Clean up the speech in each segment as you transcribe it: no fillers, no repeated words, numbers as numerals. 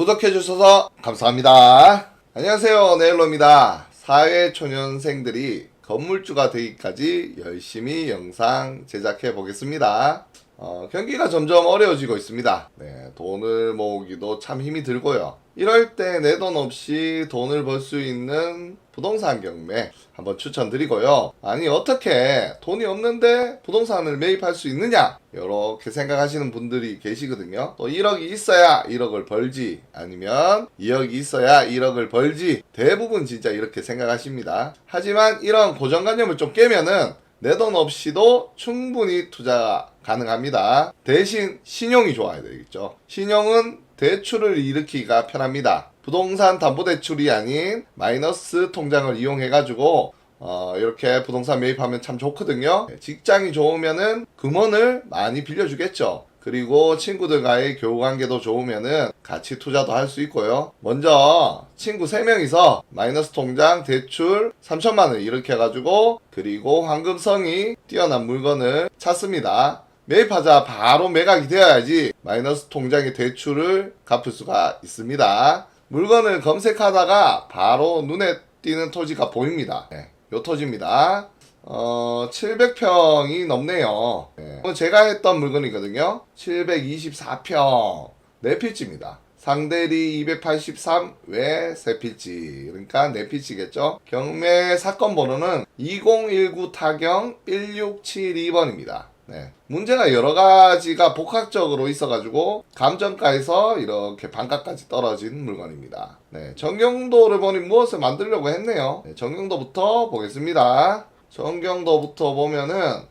구독해 주셔서 감사합니다. 안녕하세요, 네일로입니다. 사회초년생들이 건물주가 되기까지 열심히 영상 제작해 보겠습니다. 경기가 점점 어려워지고 있습니다. 돈을 모으기도 참 힘이 들고요. 이럴 때 내 돈 없이 돈을 벌 수 있는 부동산 경매 한번 추천드리고요. 아니 어떻게 돈이 없는데 부동산을 매입할 수 있느냐, 이렇게 생각하시는 분들이 계시거든요. 또 1억이 있어야 1억을 벌지, 아니면 2억이 있어야 1억을 벌지, 대부분 진짜 이렇게 생각하십니다. 하지만 이런 고정관념을 좀 깨면은 내 돈 없이도 충분히 투자 가능합니다. 대신 신용이 좋아야 되겠죠. 신용은 대출을 일으키기가 편합니다. 부동산 담보대출이 아닌 마이너스 통장을 이용해가지고 이렇게 부동산 매입하면 참 좋거든요. 직장이 좋으면은 금원을 많이 빌려주겠죠. 그리고 친구들과의 교우관계도 좋으면은 같이 투자도 할 수 있고요. 먼저 친구 3명이서 마이너스 통장 대출 3천만원 이렇게 해가지고, 그리고 황금성이 뛰어난 물건을 찾습니다. 매입하자 바로 매각이 되어야지 마이너스 통장의 대출을 갚을 수가 있습니다. 물건을 검색하다가 바로 눈에 띄는 토지가 보입니다. 요 토지입니다. 700평이 넘네요. 제가 했던 물건이거든요. 724평 4필지입니다. 상대리 283, 외 3필지, 그러니까 4필지겠죠. 경매 사건 번호는 2019 타경 1672번입니다. 문제가 여러가지가 복합적으로 있어가지고 감정가에서 이렇게 반가까지 떨어진 물건입니다. 정경도를 보니 무엇을 만들려고 했네요. 정경도부터 보겠습니다. 정경도부터 보면은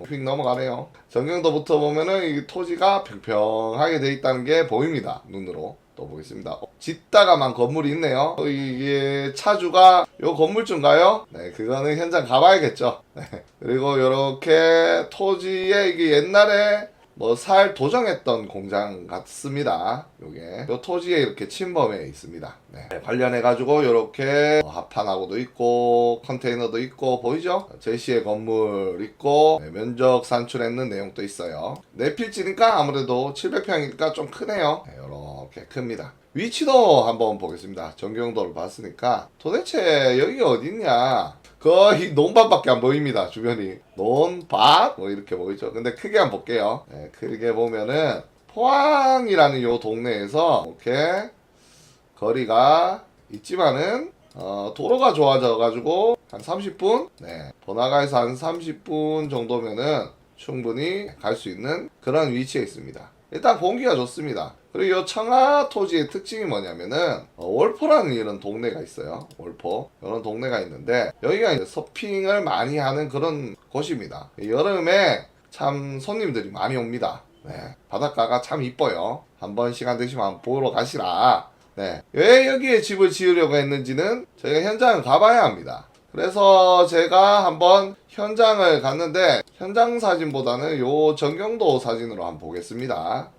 휙 넘어가네요. 정경도부터 보면은 이 토지가 평평하게 돼 있다는 게 보입니다. 눈으로. 또 보겠습니다. 짓다가만 건물이 있네요. 이게 차주가 요 건물주인가요? 그거는 현장 가봐야겠죠. 그리고 이렇게 토지에 이게 옛날에 살 도정했던 공장 같습니다. 요게 요 토지에 이렇게 침범해 있습니다. 관련해 가지고 이렇게 합판하고도 있고 컨테이너도 있고 보이죠? 제시의 건물 있고 면적 산출했는 내용도 있어요. 4필지니까 아무래도 700평이니까 좀 크네요. 이렇게 큽니다. 위치도 한번 보겠습니다. 정경도를 봤으니까 도대체 여기가 어딨냐, 거의 논밭밖에 안 보입니다. 주변이 논밭 이렇게 보이죠. 근데 크게 한번 볼게요. 크게 보면은 포항이라는 요 동네에서 이렇게 거리가 있지만은 도로가 좋아져 가지고 한 30분, 번화가에서 한 30분 정도면은 충분히 갈 수 있는 그런 위치에 있습니다. 일단 공기가 좋습니다. 그리고 이 청하 토지의 특징이 뭐냐면은 월포라는 이런 동네가 있어요. 월포 이런 동네가 있는데, 여기가 이제 서핑을 많이 하는 그런 곳입니다. 여름에 참 손님들이 많이 옵니다. 바닷가가 참 이뻐요. 한번 시간 되시면 한번 보러 가시라. 왜 여기에 집을 지으려고 했는지는 저희가 현장을 가봐야 합니다. 그래서 제가 한번 현장을 갔는데, 현장 사진보다는 요 전경도 사진으로 한번 보겠습니다.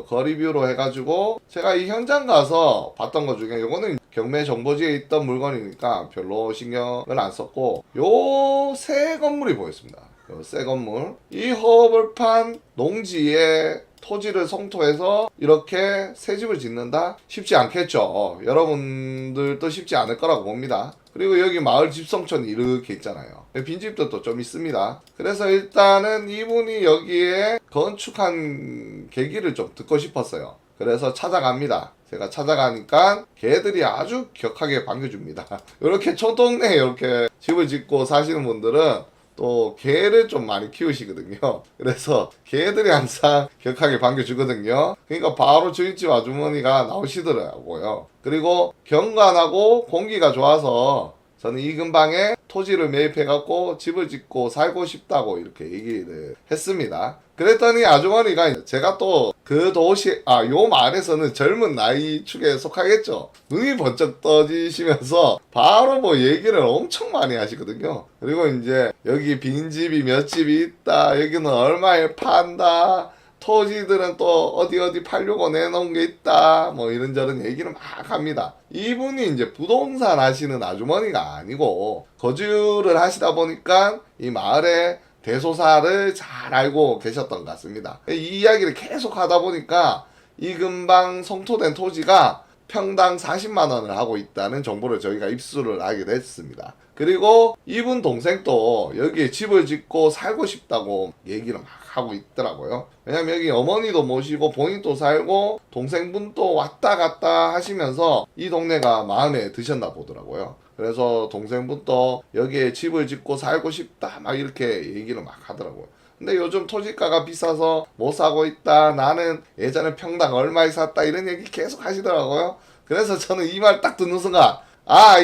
거리뷰로 해가지고 제가 이 현장 가서 봤던 것 중에 요거는 경매 정보지에 있던 물건이니까 별로 신경을 안 썼고, 요 새 건물이 보였습니다. 요 새 건물, 이 허벌판 농지에 토지를 성토해서 이렇게 새 집을 짓는다? 쉽지 않겠죠. 여러분들도 쉽지 않을 거라고 봅니다. 그리고 여기 마을 집성촌이 이렇게 있잖아요. 빈집도 좀 있습니다. 그래서 일단은 이분이 여기에 건축한 계기를 좀 듣고 싶었어요. 그래서 찾아갑니다. 제가 찾아가니까 개들이 아주 격하게 반겨줍니다. 이렇게 촌동네에 이렇게 집을 짓고 사시는 분들은 또 개를 좀 많이 키우시거든요. 그래서 개들이 항상 격하게 반겨주거든요. 그러니까 바로 주인집 아주머니가 나오시더라고요. 그리고 경관하고 공기가 좋아서 저는 이 근방에 토지를 매입해갖고 집을 짓고 살고 싶다고 이렇게 얘기를 했습니다. 그랬더니 아주머니가, 제가 또 그 도시, 요 마을에서는 젊은 나이 축에 속하겠죠. 눈이 번쩍 떠지시면서 바로 얘기를 엄청 많이 하시거든요. 그리고 이제 여기 빈집이 몇 집이 있다, 여기는 얼마에 판다, 토지들은 또 어디 팔려고 내놓은 게 있다, 이런저런 얘기를 막 합니다. 이분이 이제 부동산 하시는 아주머니가 아니고 거주를 하시다 보니까 이 마을에 대소사를 잘 알고 계셨던 것 같습니다. 이 이야기를 계속 하다 보니까 이 근방 성토된 토지가 평당 40만 원을 하고 있다는 정보를 저희가 입수를 하게 됐습니다. 그리고 이분 동생도 여기에 집을 짓고 살고 싶다고 얘기를 막 하고 있더라고요. 왜냐면 여기 어머니도 모시고 본인도 살고 동생분도 왔다 갔다 하시면서 이 동네가 마음에 드셨나 보더라고요. 그래서 동생분도 여기에 집을 짓고 살고 싶다 막 이렇게 얘기를 막 하더라고요. 근데 요즘 토지가가 비싸서 못 사고 있다. 나는 예전에 평당 얼마에 샀다. 이런 얘기 계속 하시더라고요. 그래서 저는 이 말 딱 듣는 순간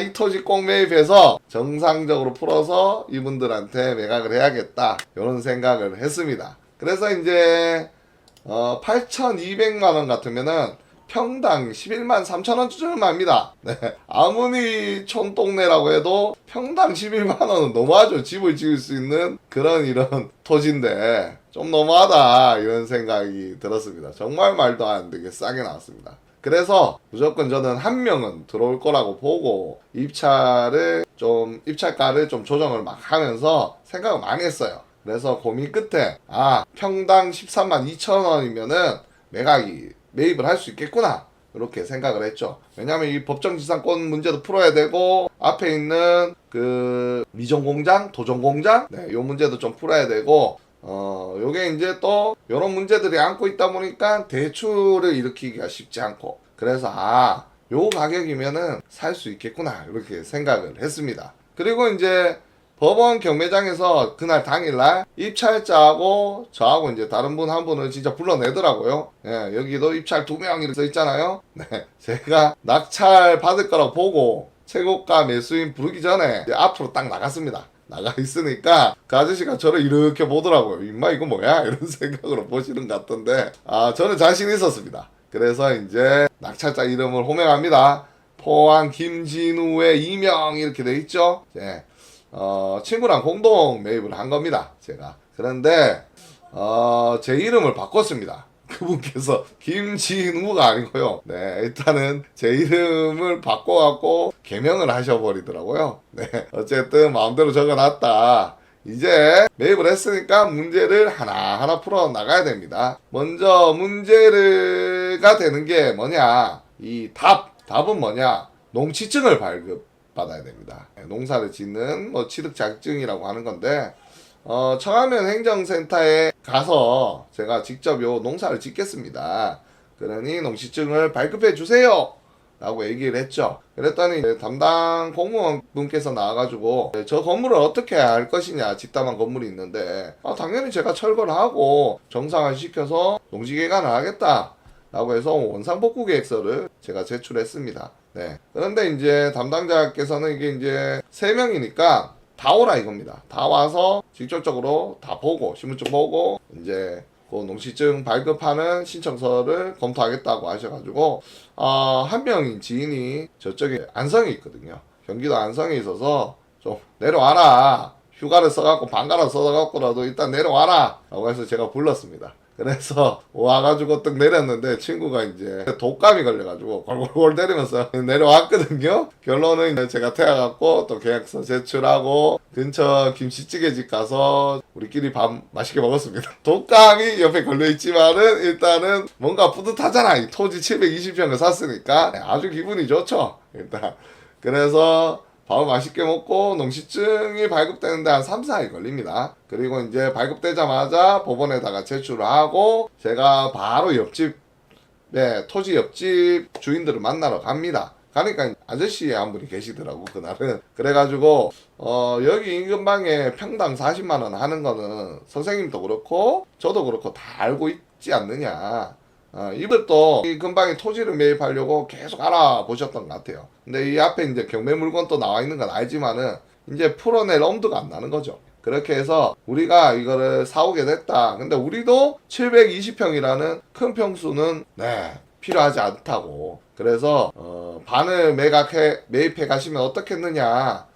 이 토지 꼭 매입해서 정상적으로 풀어서 이분들한테 매각을 해야겠다. 이런 생각을 했습니다. 그래서 이제 8,200만 원 같으면은 평당 11만 3천 원 수준만 합니다. 네. 아무리 촌동네라고 해도 평당 11만 원은 너무하죠. 집을 지을 수 있는 그런 이런 토지인데 좀 너무하다 이런 생각이 들었습니다. 정말 말도 안 되게 싸게 나왔습니다. 그래서 무조건 저는 한 명은 들어올 거라고 보고 입찰가를 좀 조정을 막 하면서 생각을 많이 했어요. 그래서 고민 끝에 평당 13만 2천 원이면은 매입을 할 수 있겠구나 이렇게 생각을 했죠. 왜냐면 이 법정지상권 문제도 풀어야 되고 앞에 있는 그 미정공장, 도정공장 요 문제도 좀 풀어야 되고 요게 이제 또 요런 문제들이 안고 있다 보니까 대출을 일으키기가 쉽지 않고 그래서 요 가격이면은 살 수 있겠구나 이렇게 생각을 했습니다. 그리고 이제 법원 경매장에서 그날 당일날 입찰자하고 저하고 이제 다른 분 한 분을 진짜 불러내더라고요. 예, 여기도 입찰 2명 이렇게 써 있잖아요. 네, 제가 낙찰 받을 거라고 보고 최고가 매수인 부르기 전에 이제 앞으로 딱 나갔습니다. 나가 있으니까 그 아저씨가 저를 이렇게 보더라고요. 임마 이거 뭐야? 이런 생각으로 보시는 것 같던데 저는 자신 있었습니다. 그래서 이제 낙찰자 이름을 호명합니다. 포항 김진우의 이명 이렇게 돼 있죠. 예. 친구랑 공동 매입을 한 겁니다. 제가. 그런데 제 이름을 바꿨습니다. 그분께서 김진우가 아니고요. 네, 일단은 제 이름을 바꿔갖고 개명을 하셔버리더라고요. 네, 어쨌든 마음대로 적어놨다. 이제 매입을 했으니까 문제를 하나하나 풀어 나가야 됩니다. 먼저 문제가 되는 게 뭐냐? 답은 뭐냐? 농취증을 발급받아야 됩니다. 농사를 짓는 취득 자격증이라고 하는 건데 청하면 행정센터에 가서 제가 직접 요 농사를 짓겠습니다. 그러니 농취증을 발급해 주세요. 라고 얘기를 했죠. 그랬더니 담당 공무원분께서 나와가지고 저 건물을 어떻게 할 것이냐 집담한 건물이 있는데 당연히 제가 철거를 하고 정상화 시켜서 농지개간을 하겠다 라고 해서 원상복구 계획서를 제가 제출했습니다. 네. 그런데 이제 담당자께서는 이게 이제 3명이니까 다 오라 이겁니다. 다 와서 직접적으로 다 보고 신분증 보고 이제 그 농취증 발급하는 신청서를 검토하겠다고 하셔가지고 한 명인 지인이 저쪽에 안성에 있거든요. 경기도 안성에 있어서 좀 내려와라. 휴가를 써갖고 반가를 써갖고라도 일단 내려와라 라고 해서 제가 불렀습니다. 그래서 와가지고 딱 내렸는데 친구가 이제 독감이 걸려가지고 골골골 때리면서 내려왔거든요. 결론은 이제 제가 태워갖고 또 계약서 제출하고 근처 김치찌개집 가서 우리끼리 밥 맛있게 먹었습니다. 독감이 옆에 걸려있지만은 일단은 뭔가 뿌듯하잖아. 이 토지 720평을 샀으니까 아주 기분이 좋죠. 일단 그래서 밥을 맛있게 먹고 농취증이 발급되는데 한 3, 4일 걸립니다. 그리고 이제 발급되자마자 법원에다가 제출을 하고 제가 바로 토지 옆집 주인들을 만나러 갑니다. 가니까 아저씨 한 분이 계시더라고 그날은. 그래가지고 여기 인근방에 평당 40만 원 하는 거는 선생님도 그렇고 저도 그렇고 다 알고 있지 않느냐. 이분도 이 근방에 토지를 매입하려고 계속 알아보셨던 것 같아요. 근데 이 앞에 이제 경매 물건 또 나와 있는 건 알지만은 이제 풀어낼 엄두가 안 나는 거죠. 그렇게 해서 우리가 이거를 사오게 됐다. 근데 우리도 720평이라는 큰 평수는 필요하지 않다고. 그래서 반을 매입해 가시면 어떻겠느냐.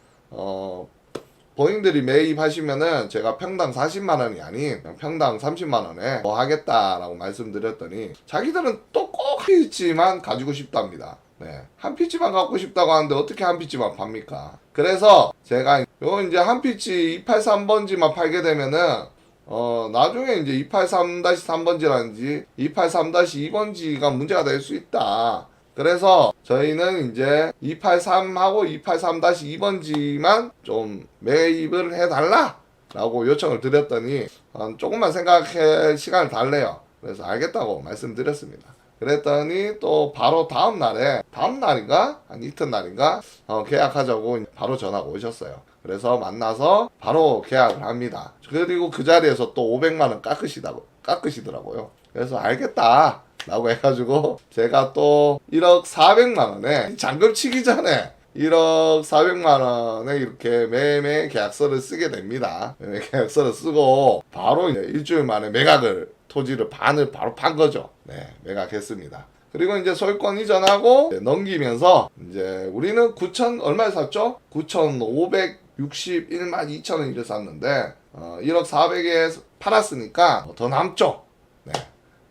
본인들이 매입하시면은 제가 평당 40만 원이 아닌 평당 30만 원에 뭐 하겠다라고 말씀드렸더니 자기들은 또 꼭 한 피치만 가지고 싶답니다. 네. 한 피치만 갖고 싶다고 하는데 어떻게 한 피치만 팝니까? 그래서 제가 요 이제 한 피치 283번지만 팔게 되면은 나중에 이제 283-3번지라든지 283-2번지가 문제가 될 수 있다. 그래서 저희는 이제 283하고 283-2번지만 좀 매입을 해달라 라고 요청을 드렸더니 조금만 생각할 시간을 달래요. 그래서 알겠다고 말씀드렸습니다. 그랬더니 또 바로 다음날인가? 한 이튿날인가? 계약하자고 바로 전화가 오셨어요. 그래서 만나서 바로 계약을 합니다. 그리고 그 자리에서 또 500만원 깎으시더라고요. 그래서 알겠다 라고 해가지고 제가 또 1억 400만원에 잔금 치기 전에 1억 400만원에 이렇게 매매 계약서를 쓰게 됩니다. 매매 계약서를 쓰고 바로 이제 일주일 만에 토지를 반을 바로 판 거죠. 네, 매각했습니다. 그리고 이제 소유권 이전하고 이제 넘기면서 이제 우리는 9천 얼마에 샀죠? 9,561만 2천원이를 샀는데 1억 400에 팔았으니까 더 남죠. 네.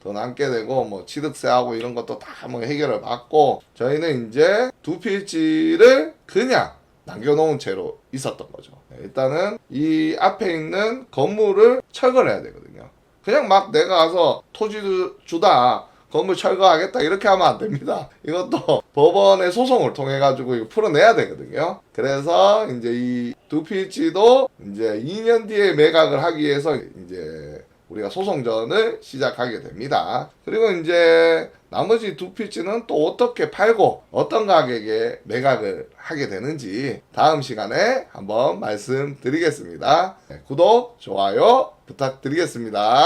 더 남게 되고 뭐 취득세하고 이런 것도 다 뭐 해결을 받고 저희는 이제 두 필지를 그냥 남겨놓은 채로 있었던 거죠. 네, 일단은 이 앞에 있는 건물을 철거를 해야 되거든요. 그냥 막 내가 가서 토지 주다 건물 철거하겠다 이렇게 하면 안 됩니다. 이것도 법원의 소송을 통해 가지고 이거 풀어내야 되거든요. 그래서 이제 이 두 필지도 이제 2년 뒤에 매각을 하기 위해서 이제 우리가 소송전을 시작하게 됩니다. 그리고 이제 나머지 두 필지는 또 어떻게 팔고 어떤 가격에 매각을 하게 되는지 다음 시간에 한번 말씀드리겠습니다. 네, 구독, 좋아요 부탁드리겠습니다.